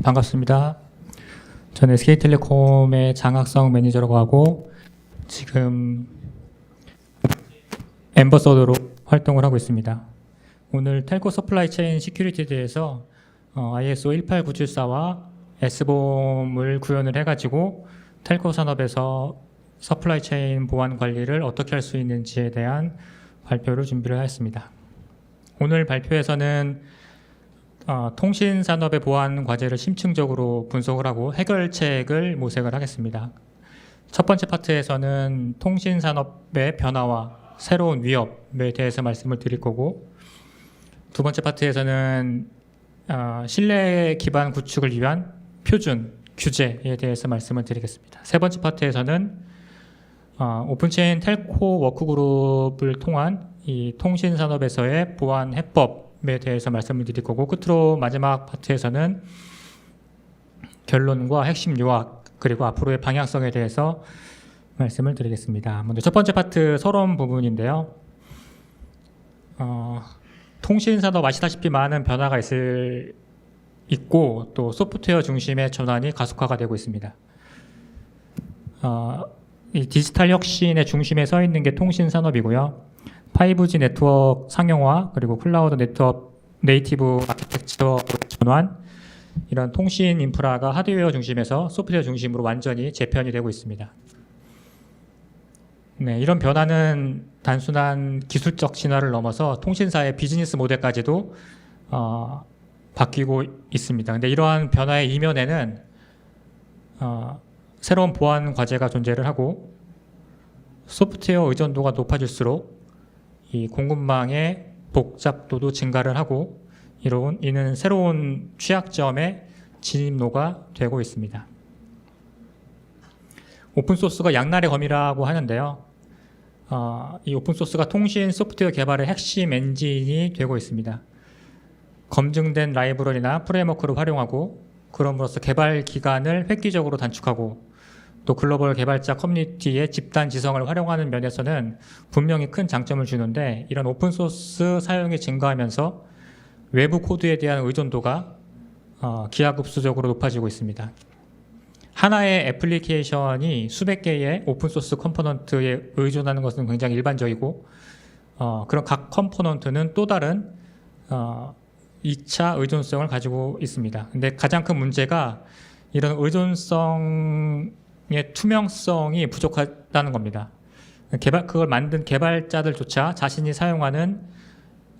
반갑습니다. 저는 SK텔레콤의 장학성 매니저라고 하고 지금 앰버서더로 활동을 하고 있습니다. 오늘 텔코 서플라이 체인 시큐리티에 대해서 ISO 18974와 S보험을 구현을 해가지고 텔코 산업에서 서플라이 체인 보안 관리를 어떻게 할 수 있는지에 대한 발표를 준비를 했습니다. 오늘 발표에서는 통신 산업의 보안 과제를 심층적으로 분석을 하고 해결책을 모색을 하겠습니다. 첫 번째 파트에서는 통신 산업의 변화와 새로운 위협에 대해서 말씀을 드릴 거고, 두 번째 파트에서는 신뢰 기반 구축을 위한 표준, 규제에 대해서 말씀을 드리겠습니다. 세 번째 파트에서는 오픈체인 텔코 워크그룹을 통한 이 통신 산업에서의 보안 해법에 대해서 말씀을 드릴 거고, 끝으로 마지막 파트에서는 결론과 핵심 요약 그리고 앞으로의 방향성에 대해서 말씀을 드리겠습니다. 먼저 첫 번째 파트 서론 부분인데요. 통신 산업 아시다시피 많은 변화가 있고 또 소프트웨어 중심의 전환이 가속화가 되고 있습니다. 이 디지털 혁신의 중심에 서 있는 게 통신 산업이고요. 5G 네트워크 상용화 그리고 클라우드 네트워크 네이티브 아키텍처 전환, 이런 통신 인프라가 하드웨어 중심에서 소프트웨어 중심으로 완전히 재편이 되고 있습니다. 네, 이런 변화는 단순한 기술적 진화를 넘어서 통신사의 비즈니스 모델까지도 바뀌고 있습니다. 근데 이러한 변화의 이면에는 새로운 보안 과제가 존재를 하고, 소프트웨어 의존도가 높아질수록 이 공급망의 복잡도도 증가를 하고, 이는 새로운 취약점의 진입로가 되고 있습니다. 오픈소스가 양날의 검이라고 하는데요. 이 오픈소스가 통신 소프트웨어 개발의 핵심 엔진이 되고 있습니다. 검증된 라이브러리나 프레임워크를 활용하고, 그럼으로써 개발 기간을 획기적으로 단축하고, 또 글로벌 개발자 커뮤니티의 집단 지성을 활용하는 면에서는 분명히 큰 장점을 주는데, 이런 오픈소스 사용이 증가하면서 외부 코드에 대한 의존도가 기하급수적으로 높아지고 있습니다. 하나의 애플리케이션이 수백 개의 오픈소스 컴포넌트에 의존하는 것은 굉장히 일반적이고, 그런 각 컴포넌트는 또 다른 2차 의존성을 가지고 있습니다. 근데 가장 큰 문제가 이런 의존성의 투명성이 부족하다는 겁니다. 그걸 만든 개발자들조차 자신이 사용하는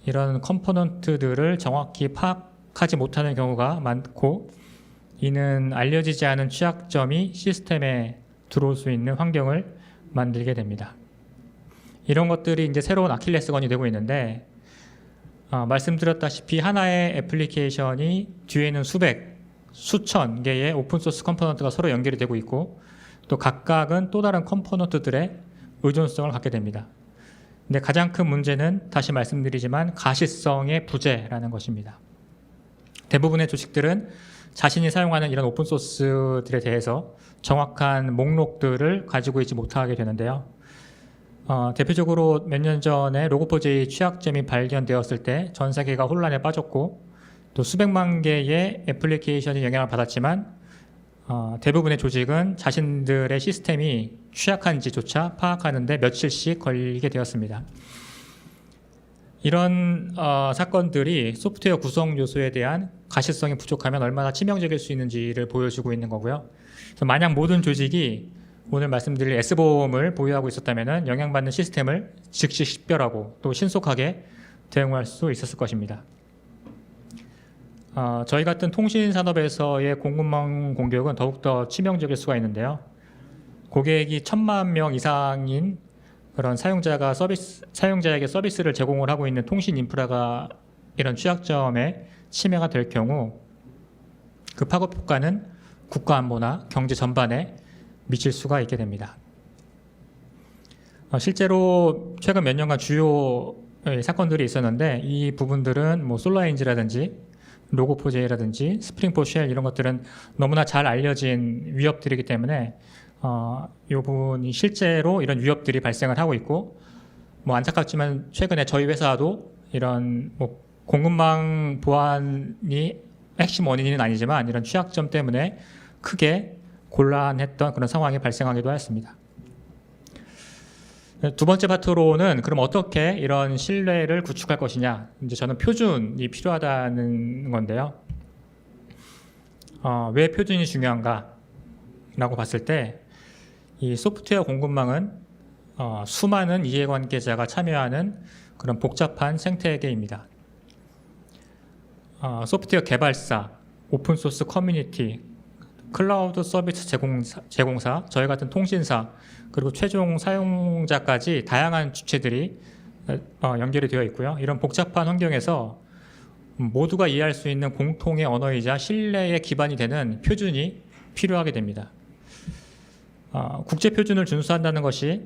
이런 컴포넌트들을 정확히 파악하지 못하는 경우가 많고, 이는 알려지지 않은 취약점이 시스템에 들어올 수 있는 환경을 만들게 됩니다. 이런 것들이 이제 새로운 아킬레스건이 되고 있는데, 말씀드렸다시피 하나의 애플리케이션이 뒤에는 수천 개의 오픈소스 컴포넌트가 서로 연결이 되고 있고, 또 각각은 또 다른 컴포넌트들의 의존성을 갖게 됩니다. 근데 가장 큰 문제는 다시 말씀드리지만 가시성의 부재라는 것입니다. 대부분의 조직들은 자신이 사용하는 이런 오픈소스들에 대해서 정확한 목록들을 가지고 있지 못하게 되는데요. 대표적으로 몇 년 전에 로고4j 취약점이 발견되었을 때 전 세계가 혼란에 빠졌고, 또 수백만 개의 애플리케이션이 영향을 받았지만 대부분의 조직은 자신들의 시스템이 취약한지조차 파악하는데 며칠씩 걸리게 되었습니다. 이런 사건들이 소프트웨어 구성 요소에 대한 가시성이 부족하면 얼마나 치명적일 수 있는지를 보여주고 있는 거고요. 그래서 만약 모든 조직이 오늘 말씀드릴 S보험을 보유하고 있었다면 영향받는 시스템을 즉시 식별하고 또 신속하게 대응할 수 있었을 것입니다. 저희 같은 통신 산업에서의 공급망 공격은 더욱더 치명적일 수가 있는데요. 고객이 1000만 명 이상인 그런 사용자에게 서비스를 제공을 하고 있는 통신 인프라가 이런 취약점에 침해가 될 경우, 그 파급 효과는 국가 안보나 경제 전반에 미칠 수가 있게 됩니다. 실제로 최근 몇 년간 주요 사건들이 있었는데, 이 부분들은 솔라인즈라든지 로고4j라든지 스프링포쉘 이런 것들은 너무나 잘 알려진 위협들이기 때문에 이 부분이 실제로 이런 위협들이 발생을 하고 있고, 안타깝지만 최근에 저희 회사도 이런 공급망 보안이 핵심 원인은 아니지만 이런 취약점 때문에 크게 곤란했던 그런 상황이 발생하기도 하였습니다. 두 번째 파트로는 그럼 어떻게 이런 신뢰를 구축할 것이냐. 이제 저는 표준이 필요하다는 건데요. 왜 표준이 중요한가라고 봤을 때 이 소프트웨어 공급망은 수많은 이해관계자가 참여하는 그런 복잡한 생태계입니다. 소프트웨어 개발사, 오픈소스 커뮤니티, 클라우드 서비스 제공사, 저희 같은 통신사, 그리고 최종 사용자까지 다양한 주체들이 연결이 되어 있고요. 이런 복잡한 환경에서 모두가 이해할 수 있는 공통의 언어이자 신뢰의 기반이 되는 표준이 필요하게 됩니다. 국제 표준을 준수한다는 것이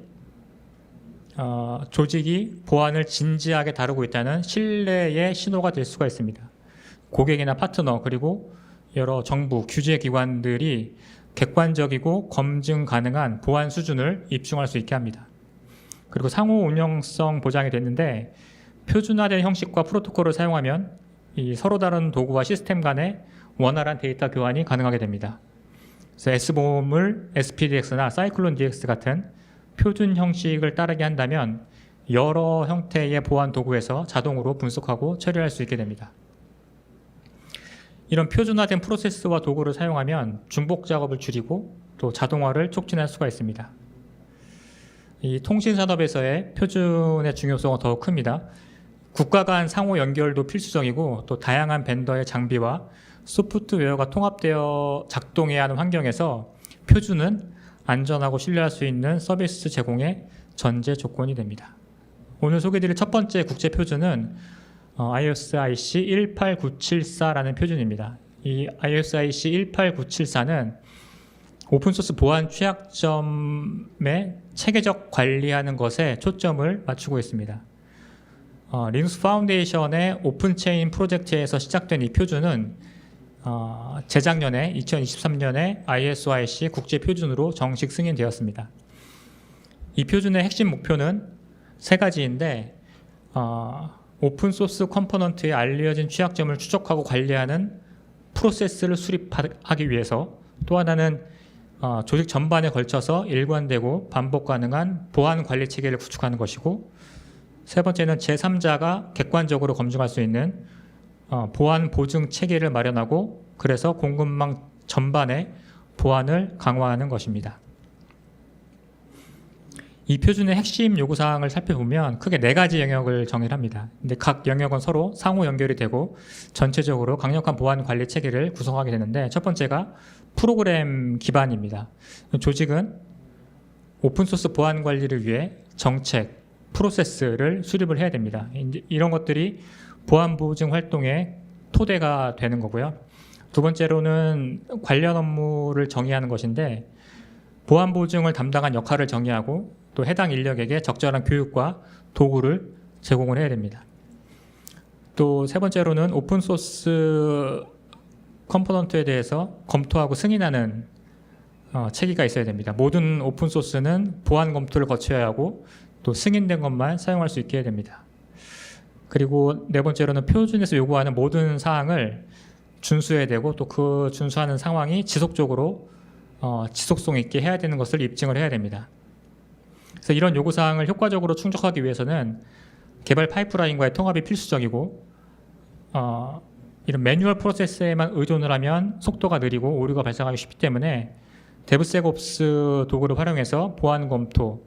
조직이 보안을 진지하게 다루고 있다는 신뢰의 신호가 될 수가 있습니다. 고객이나 파트너 그리고 여러 정부, 규제 기관들이 객관적이고 검증 가능한 보안 수준을 입증할 수 있게 합니다. 그리고 상호 운영성 보장이 됐는데 표준화된 형식과 프로토콜을 사용하면 이 서로 다른 도구와 시스템 간의 원활한 데이터 교환이 가능하게 됩니다. 그래서 S보험을 SPDX나 사이클론 DX 같은 표준 형식을 따르게 한다면 여러 형태의 보안 도구에서 자동으로 분석하고 처리할 수 있게 됩니다. 이런 표준화된 프로세스와 도구를 사용하면 중복 작업을 줄이고 또 자동화를 촉진할 수가 있습니다. 이 통신산업에서의 표준의 중요성은 더욱 큽니다. 국가 간 상호 연결도 필수적이고 또 다양한 벤더의 장비와 소프트웨어가 통합되어 작동해야 하는 환경에서 표준은 안전하고 신뢰할 수 있는 서비스 제공의 전제 조건이 됩니다. 오늘 소개드릴 첫 번째 국제 표준은 ISIC 18974라는 표준입니다. 이 ISIC 18974는 오픈소스 보안 취약점의 체계적 관리하는 것에 초점을 맞추고 있습니다. 리눅스 파운데이션의 오픈체인 프로젝트에서 시작된 이 표준은 재작년에 2023년에 ISIC 국제 표준으로 정식 승인되었습니다. 이 표준의 핵심 목표는 세 가지인데 오픈소스 컴포넌트에 알려진 취약점을 추적하고 관리하는 프로세스를 수립하기 위해서, 또 하나는 조직 전반에 걸쳐서 일관되고 반복 가능한 보안 관리 체계를 구축하는 것이고, 세 번째는 제3자가 객관적으로 검증할 수 있는 보안 보증 체계를 마련하고 그래서 공급망 전반의 보안을 강화하는 것입니다. 이 표준의 핵심 요구사항을 살펴보면 크게 네 가지 영역을 정의합니다. 근데 각 영역은 서로 상호 연결이 되고 전체적으로 강력한 보안 관리 체계를 구성하게 되는데, 첫 번째가 프로그램 기반입니다. 조직은 오픈소스 보안 관리를 위해 정책, 프로세스를 수립을 해야 됩니다. 이런 것들이 보안 보증 활동의 토대가 되는 거고요. 두 번째로는 관련 업무를 정의하는 것인데, 보안 보증을 담당한 역할을 정의하고 또 해당 인력에게 적절한 교육과 도구를 제공을 해야 됩니다. 또 세 번째로는 오픈소스 컴포넌트에 대해서 검토하고 승인하는 체계가 있어야 됩니다. 모든 오픈소스는 보안 검토를 거쳐야 하고 또 승인된 것만 사용할 수 있게 해야 됩니다. 그리고 네 번째로는 표준에서 요구하는 모든 사항을 준수해야 되고 또 그 준수하는 상황이 지속적으로 지속성 있게 해야 되는 것을 입증을 해야 됩니다. 그래서 이런 요구사항을 효과적으로 충족하기 위해서는 개발 파이프라인과의 통합이 필수적이고, 이런 매뉴얼 프로세스에만 의존을 하면 속도가 느리고 오류가 발생하기 쉽기 때문에 데브세곱스 도구를 활용해서 보안 검토,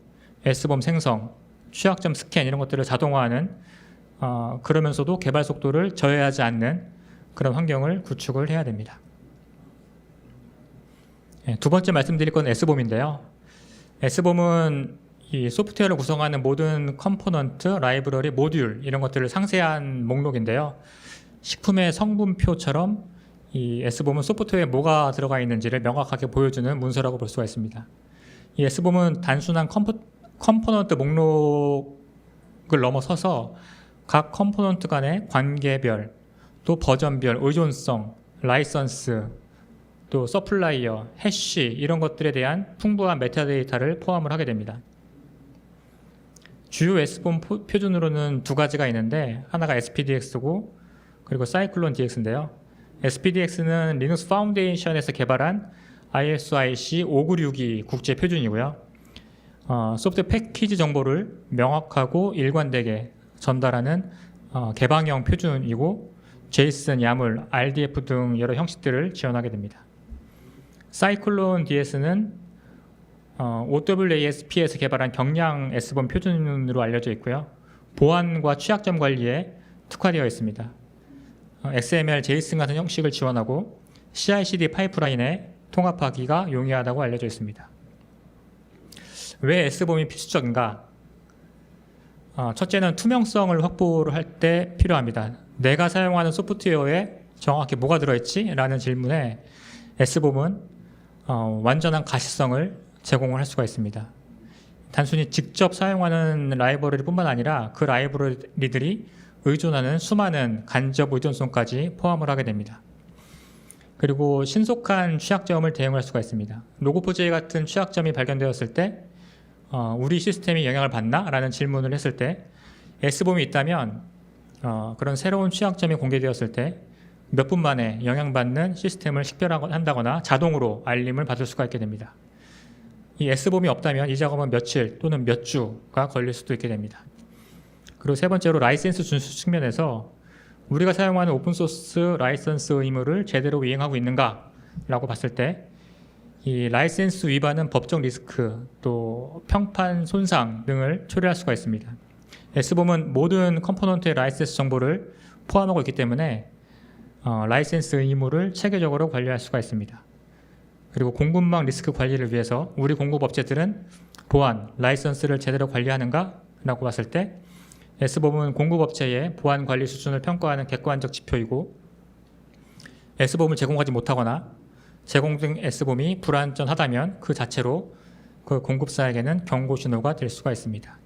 S보험 생성, 취약점 스캔 이런 것들을 자동화하는, 그러면서도 개발 속도를 저해하지 않는 그런 환경을 구축을 해야 됩니다. 두 번째 말씀드릴 건 S보험인데요. S보험은 이 소프트웨어를 구성하는 모든 컴포넌트, 라이브러리, 모듈 이런 것들을 상세한 목록인데요. 식품의 성분표처럼 이 S보험은 소프트웨어에 뭐가 들어가 있는지를 명확하게 보여주는 문서라고 볼 수가 있습니다. 이 S보험은 단순한 컴포넌트 목록을 넘어서서 각 컴포넌트 간의 관계별, 또 버전별, 의존성, 라이선스, 또 서플라이어, 해시 이런 것들에 대한 풍부한 메타데이터를 포함을 하게 됩니다. 주요 S보험 표준으로는 두 가지가 있는데, 하나가 SPDX고 그리고 사이클론 DX인데요. SPDX는 리눅스 파운데이션에서 개발한 ISIC 5962 국제 표준이고요. 소프트웨어 패키지 정보를 명확하고 일관되게 전달하는 개방형 표준이고 JSON, YAML, RDF 등 여러 형식들을 지원하게 됩니다. 사이클론 DS는 OWASP에서 개발한 경량 S본 표준으로 알려져 있고요. 보안과 취약점 관리에 특화되어 있습니다. XML, JSON 같은 형식을 지원하고 CI/CD 파이프라인에 통합하기가 용이하다고 알려져 있습니다. 왜 S본이 필수적인가? 첫째는 투명성을 확보를 할 때 필요합니다. 내가 사용하는 소프트웨어에 정확히 뭐가 들어있지? 라는 질문에 S본은 완전한 가시성을 제공을 할 수가 있습니다. 단순히 직접 사용하는 라이브러리뿐만 아니라 그 라이브러리들이 의존하는 수많은 간접 의존성까지 포함을 하게 됩니다. 그리고 신속한 취약점을 대응할 수가 있습니다. 로그4j 같은 취약점이 발견되었을 때 우리 시스템이 영향을 받나? 라는 질문을 했을 때 S본이 있다면 그런 새로운 취약점이 공개되었을 때 몇 분 만에 영향받는 시스템을 식별한다거나 자동으로 알림을 받을 수가 있게 됩니다. 이 S본이 없다면 이 작업은 며칠 또는 몇 주가 걸릴 수도 있게 됩니다. 그리고 세 번째로 라이센스 준수 측면에서 우리가 사용하는 오픈소스 라이선스 의무를 제대로 이행하고 있는가? 라고 봤을 때 이 라이센스 위반은 법적 리스크, 또 평판 손상 등을 초래할 수가 있습니다. S본은 모든 컴포넌트의 라이센스 정보를 포함하고 있기 때문에 라이센스 의무를 체계적으로 관리할 수가 있습니다. 그리고 공급망 리스크 관리를 위해서 우리 공급 업체들은 보안, 라이선스를 제대로 관리하는가? 라고 봤을 때 S본은 공급 업체의 보안 관리 수준을 평가하는 객관적 지표이고 S본을 제공하지 못하거나 제공된 S본이 불안전하다면 그 자체로 그 공급사에게는 경고 신호가 될 수가 있습니다.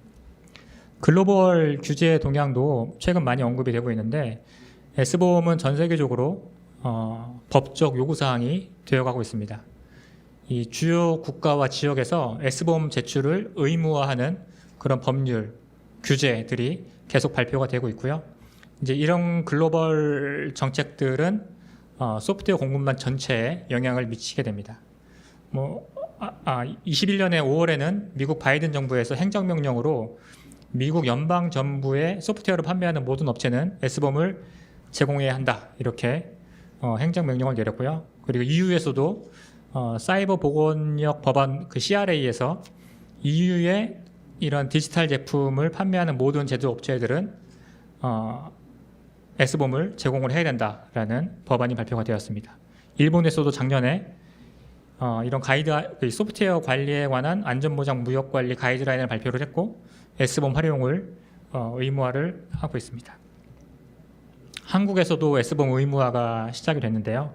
글로벌 규제 동향도 최근 많이 언급이 되고 있는데 S본은 전 세계적으로 법적 요구사항이 되어가고 있습니다. 이 주요 국가와 지역에서 S본 제출을 의무화하는 그런 법률, 규제들이 계속 발표가 되고 있고요. 이제 이런 글로벌 정책들은 소프트웨어 공급망 전체에 영향을 미치게 됩니다. 21년에 5월에는 미국 바이든 정부에서 행정명령으로 미국 연방정부에 소프트웨어를 판매하는 모든 업체는 S본을 제공해야 한다. 이렇게 행정명령을 내렸고요. 그리고 EU에서도 사이버 보건력 법안 그 CRA에서 EU의 이런 디지털 제품을 판매하는 모든 제조업체들은 S본을 제공을 해야 된다라는 법안이 발표가 되었습니다. 일본에서도 작년에 이런 소프트웨어 관리에 관한 안전보장 무역관리 가이드라인을 발표를 했고 S본 활용을 의무화를 하고 있습니다. 한국에서도 S본 의무화가 시작이 됐는데요.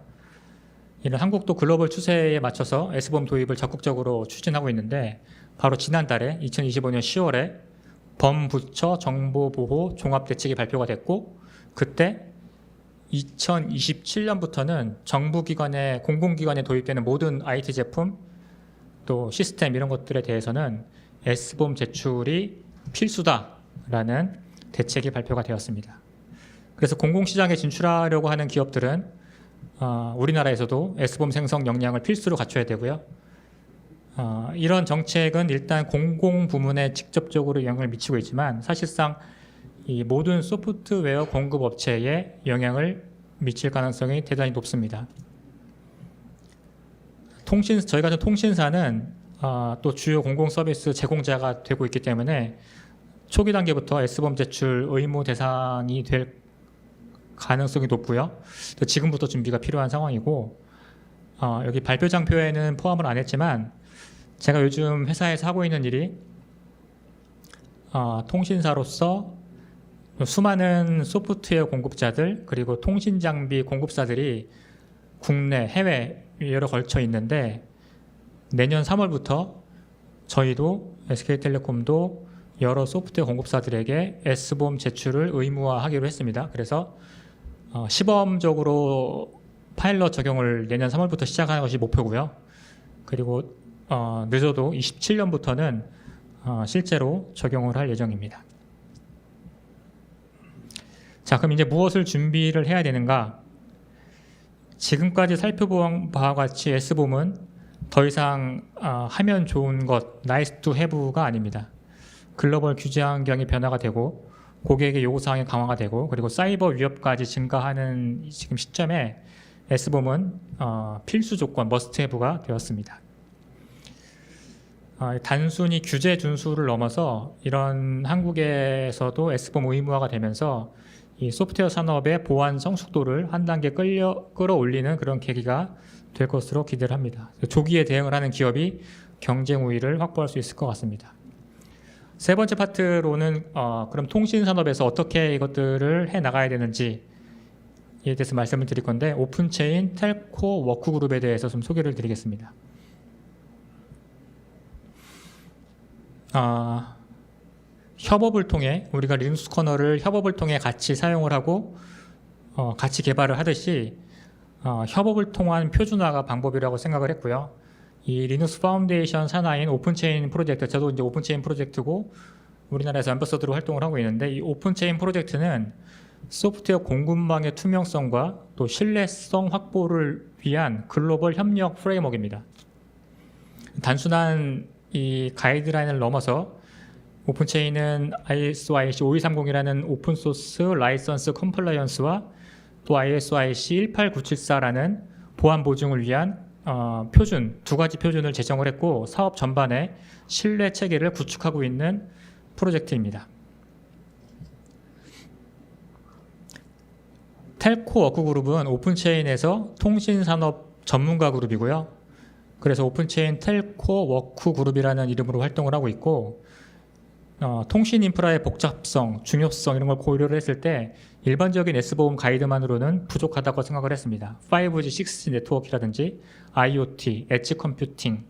이런 한국도 글로벌 추세에 맞춰서 S본 도입을 적극적으로 추진하고 있는데 바로 지난달에 2025년 10월에 범부처 정보보호 종합대책이 발표가 됐고 그때 2027년부터는 정부기관에 공공기관에 도입되는 모든 IT 제품 또 시스템 이런 것들에 대해서는 S본 제출이 필수다라는 대책이 발표가 되었습니다. 그래서 공공시장에 진출하려고 하는 기업들은 우리나라에서도 S본 생성 역량을 필수로 갖춰야 되고요. 이런 정책은 일단 공공부문에 직접적으로 영향을 미치고 있지만 사실상 이 모든 소프트웨어 공급 업체에 영향을 미칠 가능성이 대단히 높습니다. 저희 같은 통신사는 또 주요 공공 서비스 제공자가 되고 있기 때문에 초기 단계부터 S본 제출 의무 대상이 될 가능성이 높고요. 또 지금부터 준비가 필요한 상황이고 여기 발표장표에는 포함을 안 했지만 제가 요즘 회사에서 하고 있는 일이 통신사로서 수많은 소프트웨어 공급자들 그리고 통신장비 공급사들이 국내, 해외 여러 걸쳐 있는데 내년 3월부터 저희도 SK텔레콤도 여러 소프트웨어 공급사들에게 S본 제출을 의무화하기로 했습니다. 그래서 시범적으로 파일럿 적용을 내년 3월부터 시작하는 것이 목표고요. 그리고 늦어도 27년부터는 실제로 적용을 할 예정입니다. 자, 그럼 이제 무엇을 준비를 해야 되는가? 지금까지 살펴본 바와 같이 S봄은 더 이상 하면 좋은 것, nice to have가 아닙니다. 글로벌 규제 환경이 변화가 되고 고객의 요구사항이 강화가 되고 그리고 사이버 위협까지 증가하는 지금 시점에 S봄은 필수 조건, must have가 되었습니다. 단순히 규제 준수를 넘어서 이런 한국에서도 S봄 의무화가 되면서 이 소프트웨어 산업의 보안 성숙도를 한 단계 끌어올리는 그런 계기가 될 것으로 기대를 합니다. 조기에 대응을 하는 기업이 경쟁 우위를 확보할 수 있을 것 같습니다. 세 번째 파트로는 그럼 통신 산업에서 어떻게 이것들을 해 나가야 되는지에 대해서 말씀을 드릴 건데 오픈체인 텔코 워크그룹에 대해서 좀 소개를 드리겠습니다. 협업을 통해 우리가 리눅스 커널을 협업을 통해 같이 사용을 하고 같이 개발을 하듯이 협업을 통한 표준화가 방법이라고 생각을 했고요. 이 리눅스 파운데이션 산하인 오픈체인 프로젝트, 저도 이제 오픈체인 프로젝트고 우리나라에서 앰버서더로 활동을 하고 있는데 이 오픈체인 프로젝트는 소프트웨어 공급망의 투명성과 또 신뢰성 확보를 위한 글로벌 협력 프레임워크입니다. 단순한 이 가이드라인을 넘어서 오픈체인은 ISO IC 5230이라는 오픈소스 라이선스 컴플라이언스와 또 ISO IC 18974라는 보안 보증을 위한 표준, 두 가지 표준을 제정을 했고 사업 전반에 신뢰 체계를 구축하고 있는 프로젝트입니다. 텔코 워크그룹은 오픈체인에서 통신산업 전문가 그룹이고요. 그래서 오픈체인 텔코 워크그룹이라는 이름으로 활동을 하고 있고 통신 인프라의 복잡성, 중요성 이런 걸 고려를 했을 때 일반적인 S보험 가이드만으로는 부족하다고 생각을 했습니다. 5G, 6G 네트워크라든지 IoT, 엣지 컴퓨팅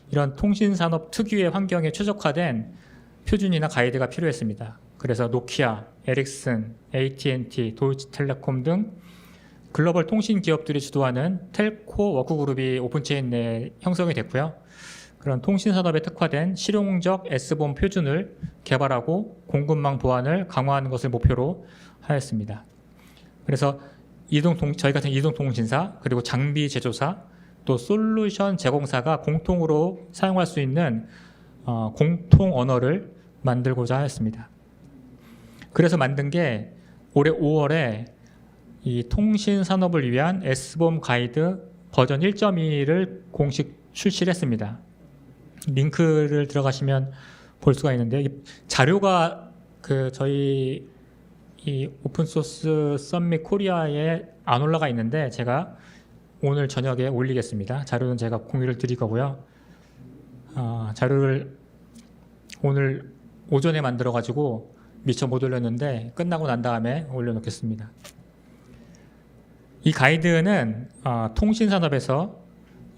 이런 통신 산업 특유의 환경에 최적화된 표준이나 가이드가 필요했습니다. 그래서 노키아, 에릭슨, AT&T, 도이치텔레콤 등 글로벌 통신 기업들이 주도하는 텔코 워크그룹이 오픈체인 내에 형성이 됐고요. 그런 통신 산업에 특화된 실용적 S보험 표준을 개발하고 공급망 보안을 강화하는 것을 목표로 하였습니다. 그래서 저희 같은 이동통신사 그리고 장비 제조사 또 솔루션 제공사가 공통으로 사용할 수 있는 공통 언어를 만들고자 하였습니다. 그래서 만든 게 올해 5월에 이 통신 산업을 위한 S보험 가이드 버전 1.2를 공식 출시를 했습니다. 링크를 들어가시면 볼 수가 있는데 이 자료가 저희 이 오픈소스 썸밋 코리아에 안 올라가 있는데 제가 오늘 저녁에 올리겠습니다. 자료는 제가 공유를 드릴 거고요. 자료를 오늘 오전에 만들어 가지고 미처 못 올렸는데 끝나고 난 다음에 올려놓겠습니다. 이 가이드는 통신산업에서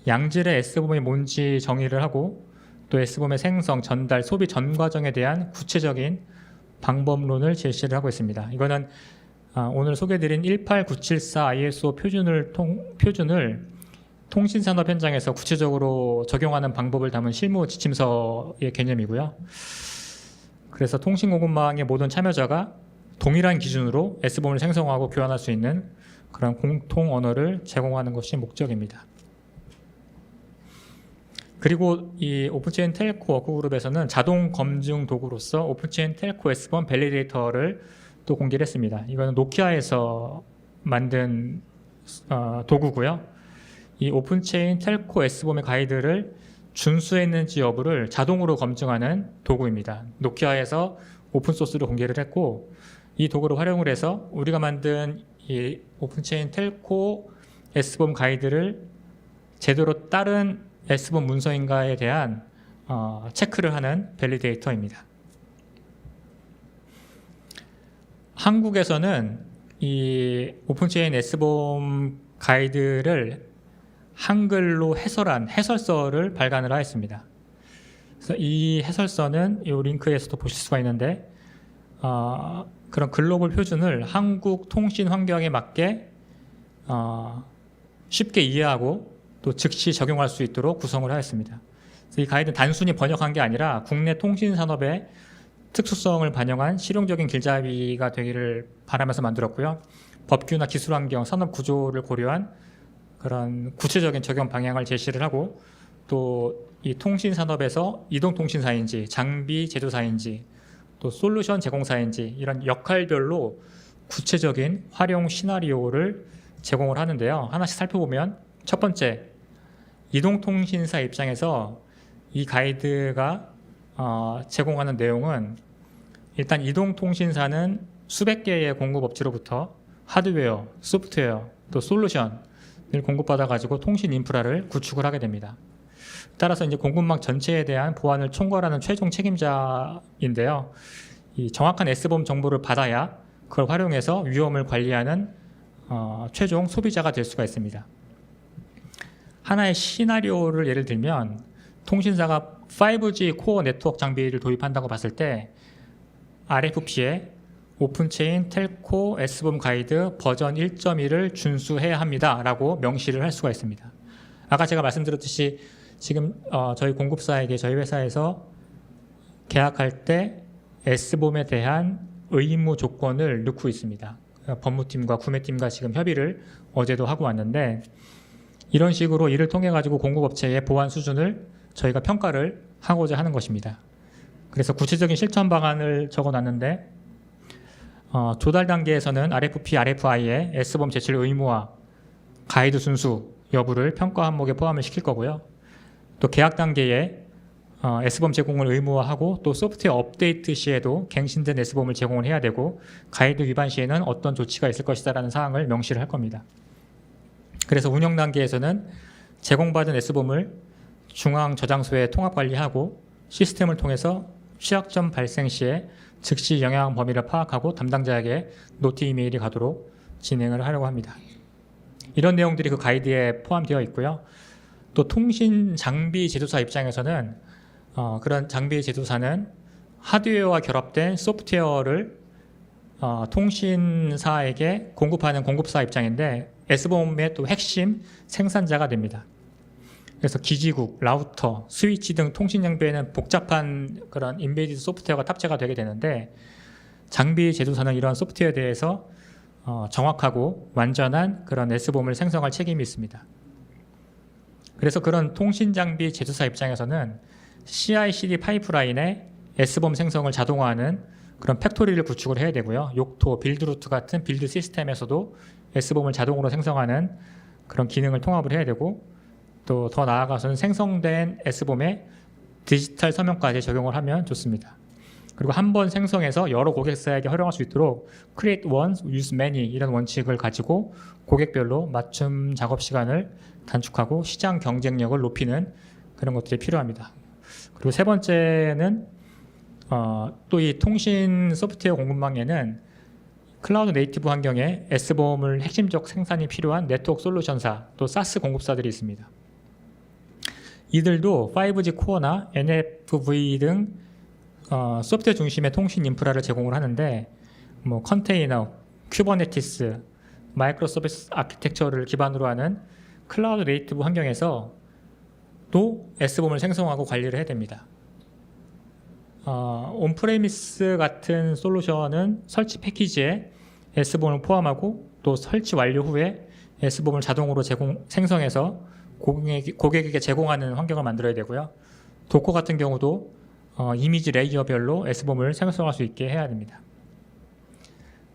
양질의 S보험이 뭔지 정의를 하고 또 S보험의 생성, 전달, 소비 전 과정에 대한 구체적인 방법론을 제시를 하고 있습니다. 이거는 오늘 소개드린 18974 ISO 표준을 통신산업 현장에서 구체적으로 적용하는 방법을 담은 실무 지침서의 개념이고요. 그래서 통신공급망의 모든 참여자가 동일한 기준으로 S보험을 생성하고 교환할 수 있는 그런 공통 언어를 제공하는 것이 목적입니다. 그리고 이 오픈체인 텔코 워크그룹에서는 자동 검증 도구로서 오픈체인 텔코 S보험 밸리데이터를 또 공개를 했습니다. 이거는 노키아에서 만든 도구고요. 이 오픈체인 텔코 S보험의 가이드를 준수했는지 여부를 자동으로 검증하는 도구입니다. 노키아에서 오픈소스로 공개를 했고 이 도구를 활용을 해서 우리가 만든 이 오픈체인 텔코 S보험 가이드를 제대로 따른 S보험 문서인가에 대한 체크를 하는 밸리데이터입니다. 한국에서는 이 오픈체인 S보험 가이드를 한글로 해설한 해설서를 발간을 하였습니다. 그래서 이 해설서는 이 링크에서도 보실 수가 있는데 그런 글로벌 표준을 한국 통신 환경에 맞게 쉽게 이해하고 또 즉시 적용할 수 있도록 구성을 하였습니다. 그래서 이 가이드는 단순히 번역한 게 아니라 국내 통신 산업의 특수성을 반영한 실용적인 길잡이가 되기를 바라면서 만들었고요. 법규나 기술 환경, 산업 구조를 고려한 그런 구체적인 적용 방향을 제시를 하고 또 이 통신 산업에서 이동통신사인지 장비 제조사인지 또 솔루션 제공사인지 이런 역할별로 구체적인 활용 시나리오를 제공을 하는데요. 하나씩 살펴보면 첫 번째, 이동통신사 입장에서 이 가이드가 제공하는 내용은 일단 이동통신사는 수백 개의 공급업체로부터 하드웨어, 소프트웨어, 또 솔루션을 공급받아 가지고 통신 인프라를 구축을 하게 됩니다. 따라서 이제 공급망 전체에 대한 보안을 총괄하는 최종 책임자인데요. 이 정확한 S보험 정보를 받아야 그걸 활용해서 위험을 관리하는 최종 소비자가 될 수가 있습니다. 하나의 시나리오를 예를 들면 통신사가 5G 코어 네트워크 장비를 도입한다고 봤을 때 RFP에 오픈체인 텔코 S보험 가이드 버전 1.1을 준수해야 합니다 라고 명시를 할 수가 있습니다. 아까 제가 말씀드렸듯이 지금 저희 공급사에게 저희 회사에서 계약할 때 S보험에 대한 의무 조건을 넣고 있습니다. 법무팀과 구매팀과 지금 협의를 어제도 하고 왔는데 이런 식으로 이를 통해 가지고 공급업체의 보안 수준을 저희가 평가를 하고자 하는 것입니다. 그래서 구체적인 실천 방안을 적어놨는데 조달 단계에서는 RFP, RFI의 S보험 제출 의무화, 가이드 순수 여부를 평가 항목에 포함을 시킬 거고요. 또 계약 단계에 S보험 제공을 의무화하고 또 소프트웨어 업데이트 시에도 갱신된 S보험을 제공을 해야 되고 가이드 위반 시에는 어떤 조치가 있을 것이다라는 사항을 명시를 할 겁니다. 그래서 운영 단계에서는 제공받은 S보험을 중앙 저장소에 통합 관리하고 시스템을 통해서 취약점 발생 시에 즉시 영향 범위를 파악하고 담당자에게 노티 이메일이 가도록 진행을 하려고 합니다. 이런 내용들이 그 가이드에 포함되어 있고요. 또 통신 장비 제조사 입장에서는 그런 장비 제조사는 하드웨어와 결합된 소프트웨어를 통신사에게 공급하는 공급사 입장인데 S보험의 또 핵심 생산자가 됩니다. 그래서 기지국, 라우터, 스위치 등 통신 장비에는 복잡한 그런 인베디드 소프트웨어가 탑재가 되게 되는데 장비 제조사는 이러한 소프트웨어에 대해서 정확하고 완전한 그런 S보험을 생성할 책임이 있습니다. 그래서 그런 통신 장비 제조사 입장에서는 CI/CD 파이프라인에 S보험 생성을 자동화하는 그런 팩토리를 구축을 해야 되고요. 욕토, 빌드루트 같은 빌드 시스템에서도 S보험을 자동으로 생성하는 그런 기능을 통합을 해야 되고 또 더 나아가서는 생성된 S보험에 디지털 서명까지 적용을 하면 좋습니다. 그리고 한 번 생성해서 여러 고객사에게 활용할 수 있도록 Create Once, Use Many 이런 원칙을 가지고 고객별로 맞춤 작업 시간을 단축하고 시장 경쟁력을 높이는 그런 것들이 필요합니다. 그리고 세 번째는 또 이 통신 소프트웨어 공급망에는 클라우드 네이티브 환경에 S보험을 핵심적 생산이 필요한 네트워크 솔루션사 또 사스 공급사들이 있습니다. 이들도 5G 코어나 NFV 등 소프트웨어 중심의 통신 인프라를 제공을 하는데 뭐 컨테이너, 쿠버네티스, 마이크로 서비스 아키텍처를 기반으로 하는 클라우드 네이티브 환경에서 또 S보험을 생성하고 관리를 해야 됩니다. 온프레미스 같은 솔루션은 설치 패키지에 S보험을 포함하고 또 설치 완료 후에 S보험을 자동으로 생성해서 고객에게 제공하는 환경을 만들어야 되고요. 도커 같은 경우도 이미지 레이어별로 S보험을 생성할 수 있게 해야 됩니다.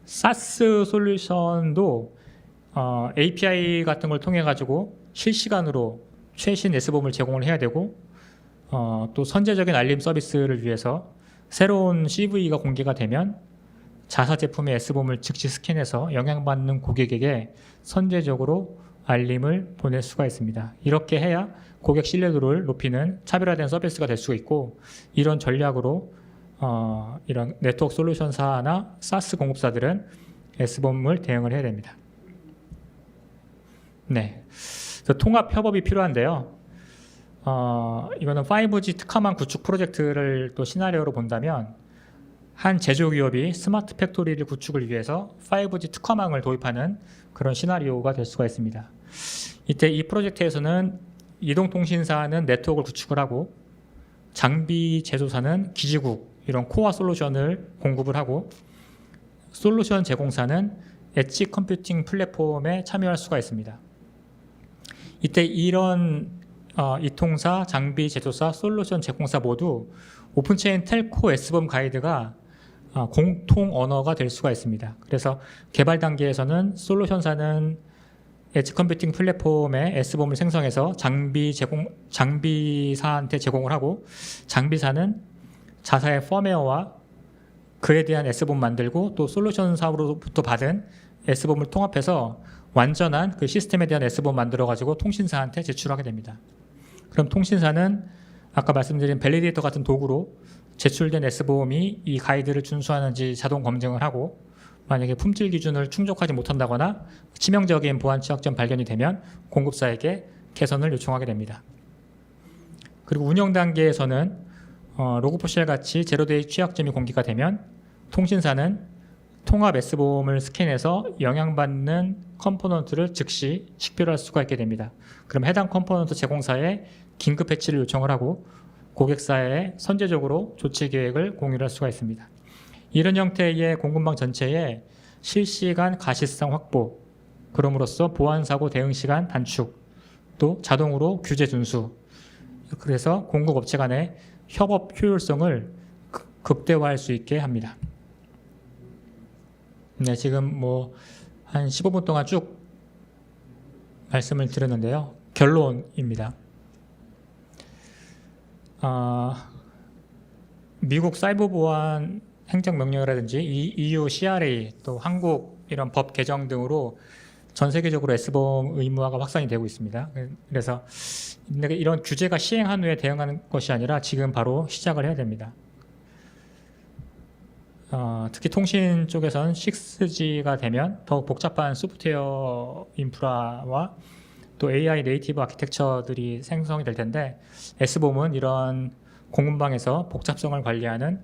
사스 솔루션도 API 같은 걸 통해 가지고 실시간으로 최신 S보험을 제공을 해야 되고 또 선제적인 알림 서비스를 위해서 새로운 CV가 공개가 되면 자사 제품의 S보험을 즉시 스캔해서 영향받는 고객에게 선제적으로 알림을 보낼 수가 있습니다. 이렇게 해야 고객 신뢰도를 높이는 차별화된 서비스가 될 수 있고 이런 전략으로 이런 네트워크 솔루션사나 사스 공급사들은 S보험을 대응을 해야 됩니다. 네, 통합 협업이 필요한데요. 이거는 5G 특화망 구축 프로젝트를 또 시나리오로 본다면 한 제조기업이 스마트 팩토리를 구축을 위해서 5G 특화망을 도입하는 그런 시나리오가 될 수가 있습니다. 이때 이 프로젝트에서는 이동통신사는 네트워크를 구축을 하고 장비 제조사는 기지국 이런 코어 솔루션을 공급을 하고 솔루션 제공사는 엣지 컴퓨팅 플랫폼에 참여할 수가 있습니다. 이때 이런 이통사, 장비 제조사, 솔루션 제공사 모두 오픈체인 텔코 S범 가이드가 공통 언어가 될 수가 있습니다. 그래서 개발 단계에서는 솔루션사는 엣지 컴퓨팅 플랫폼에 S범을 생성해서 장비사한테 제공을 하고, 장비사는 자사의 펌웨어와 그에 대한 S범 만들고, 또 솔루션사로부터 받은 S범을 통합해서 완전한 그 시스템에 대한 S범 만들어가지고 통신사한테 제출하게 됩니다. 그럼 통신사는 아까 말씀드린 밸리데이터 같은 도구로 제출된 S범이 이 가이드를 준수하는지 자동 검증을 하고, 만약에 품질 기준을 충족하지 못한다거나 치명적인 보안 취약점 발견이 되면 공급사에게 개선을 요청하게 됩니다. 그리고 운영 단계에서는 로그포쉘 같이 제로데이 취약점이 공개가 되면 통신사는 통합 S범을 스캔해서 영향받는 컴포넌트를 즉시 식별할 수가 있게 됩니다. 그럼 해당 컴포넌트 제공사에 긴급 패치를 요청을 하고 고객사에 선제적으로 조치 계획을 공유할 수가 있습니다. 이런 형태의 공급망 전체에 실시간 가시성 확보, 그럼으로써 보안사고 대응 시간 단축, 또 자동으로 규제 준수, 그래서 공급업체 간의 협업 효율성을 극대화할 수 있게 합니다. 네, 지금 한 15분 동안 쭉 말씀을 드렸는데요. 결론입니다. 미국 사이버 보안 행정명령이라든지 EU CRA, 또 한국 이런 법 개정 등으로 전 세계적으로 S범 의무화가 확산이 되고 있습니다. 그래서 이런 규제가 시행한 후에 대응하는 것이 아니라 지금 바로 시작을 해야 됩니다. 특히 통신 쪽에서는 6G가 되면 더욱 복잡한 소프트웨어 인프라와 또 AI 네이티브 아키텍처들이 생성이 될 텐데, S범은 이런 공급망에서 복잡성을 관리하는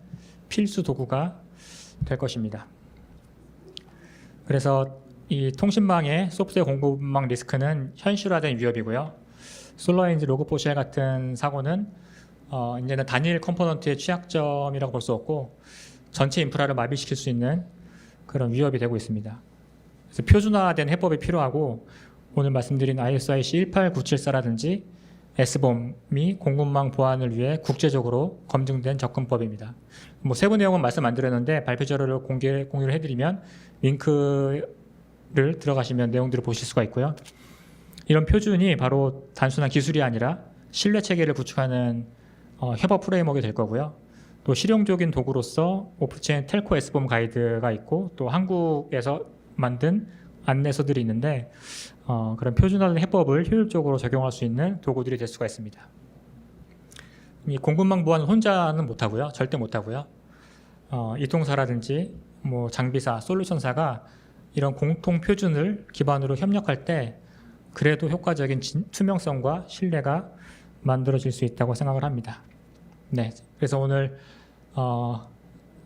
필수 도구가 될 것입니다. 그래서 이 통신망의 소프트웨어 공급망 리스크는 현실화된 위협이고요. 솔라인즈 로그포쉘 같은 사고는 이제는 단일 컴포넌트의 취약점이라고 볼 수 없고 전체 인프라를 마비시킬 수 있는 그런 위협이 되고 있습니다. 그래서 표준화된 해법이 필요하고, 오늘 말씀드린 ISIC 18974라든지 S범이 공급망 보안을 위해 국제적으로 검증된 접근법입니다. 세부 내용은 말씀 안 드렸는데 발표 자료를 공유를 해드리면 링크를 들어가시면 내용들을 보실 수가 있고요. 이런 표준이 바로 단순한 기술이 아니라 신뢰 체계를 구축하는 협업 프레임워크가 될 거고요. 또 실용적인 도구로서 오픈체인 텔코 S범 가이드가 있고, 또 한국에서 만든 안내서들이 있는데 그런 표준화된 해법을 효율적으로 적용할 수 있는 도구들이 될 수가 있습니다. 이 공급망 보안은 혼자는 못하고요. 절대 못하고요. 이통사라든지 장비사, 솔루션사가 이런 공통 표준을 기반으로 협력할 때 그래도 효과적인 투명성과 신뢰가 만들어질 수 있다고 생각을 합니다. 네, 그래서 오늘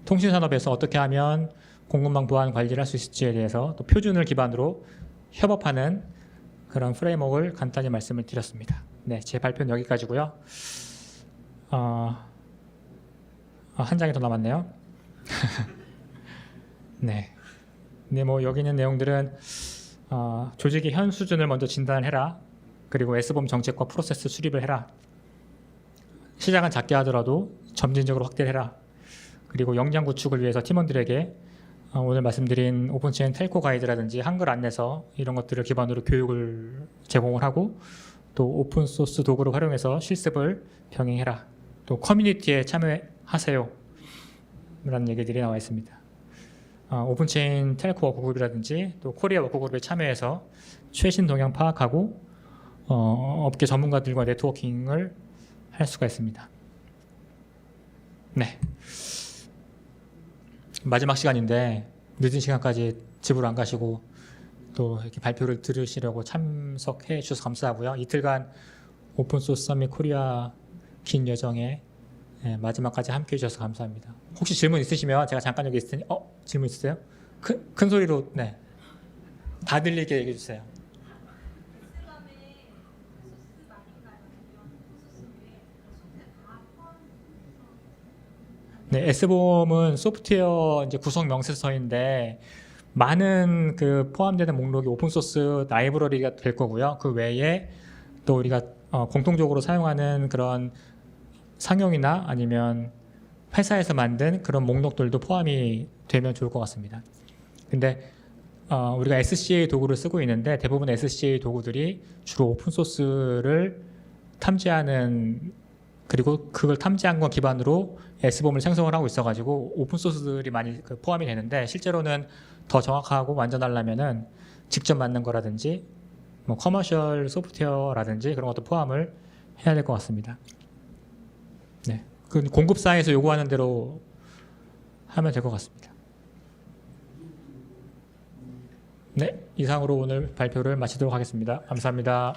통신산업에서 어떻게 하면 공급망 보안 관리를 할 수 있을지에 대해서, 또 표준을 기반으로 협업하는 그런 프레임워크를 간단히 말씀을 드렸습니다. 네, 제 발표는 여기까지고요. 한 장이 더 남았네요. 네. 근데 여기 있는 내용들은 조직의 현 수준을 먼저 진단을 해라. 그리고 S범 정책과 프로세스 수립을 해라. 시장은 작게 하더라도 점진적으로 확대를 해라. 그리고 역량 구축을 위해서 팀원들에게 오늘 말씀드린 오픈체인 텔코 가이드라든지 한글 안내서 이런 것들을 기반으로 교육을 제공을 하고, 또 오픈소스 도구를 활용해서 실습을 병행해라. 또 커뮤니티에 참여하세요. 라는 얘기들이 나와 있습니다. 오픈체인 텔코 워크그룹이라든지 또 코리아 워크그룹에 참여해서 최신 동향 파악하고 업계 전문가들과 네트워킹을 할 수가 있습니다. 네. 마지막 시간인데 늦은 시간까지 집으로 안 가시고 또 이렇게 발표를 들으시려고 참석해 주셔서 감사하고요. 이틀간 오픈소스 서밋 코리아 긴 여정에 마지막까지 함께 해주셔서 감사합니다. 혹시 질문 있으시면 제가 잠깐 여기 있을 테니 질문 있으세요? 큰 소리로 다 들리게 얘기해 주세요. 네, S범은 소프트웨어 구성 명세서인데 많은 포함되는 목록이 오픈소스 라이브러리가 될 거고요. 그 외에 또 우리가 공통적으로 사용하는 그런 상용이나 아니면 회사에서 만든 그런 목록들도 포함이 되면 좋을 것 같습니다. 근데 우리가 SCA 도구를 쓰고 있는데 대부분 SCA 도구들이 주로 오픈소스를 탐지하는, 그리고 그걸 탐지한 건 기반으로 S범을 생성을 하고 있어가지고 오픈소스들이 많이 포함이 되는데, 실제로는 더 정확하고 완전하려면은 직접 만든 거라든지 뭐 커머셜 소프트웨어라든지 그런 것도 포함을 해야 될 것 같습니다. 네, 그 공급사에서 요구하는 대로 하면 될 것 같습니다. 네, 이상으로 오늘 발표를 마치도록 하겠습니다. 감사합니다.